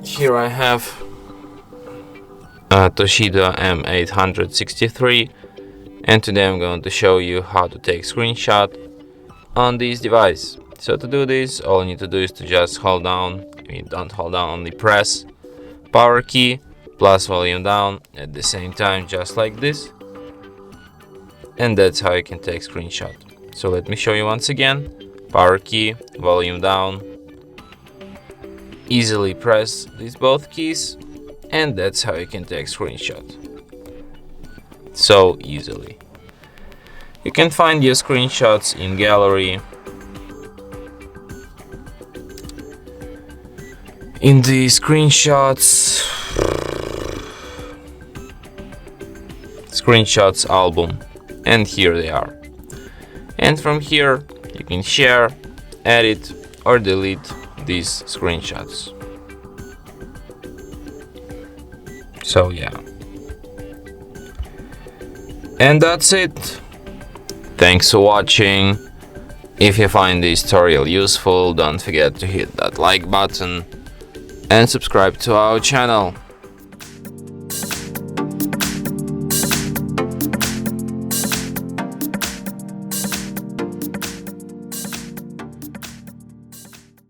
Here I have a TOSCIDO M863, and today I'm going to show you how to take screenshot on this device. So to do this, all you need to do is to just hold down, don't hold down, only press power key plus volume down at the same time, just like this, and that's how you can take screenshot. So let me show you once again. Power key, volume down, easily press these both keys, and that's how you can take screenshot. So easily. You can find your screenshots in gallery, in the screenshots album, and here they are. And from here you can share, edit or delete these screenshots. So yeah, and that's it. Thanks for watching. If you find this tutorial useful, don't forget to hit that like button and subscribe to our channel.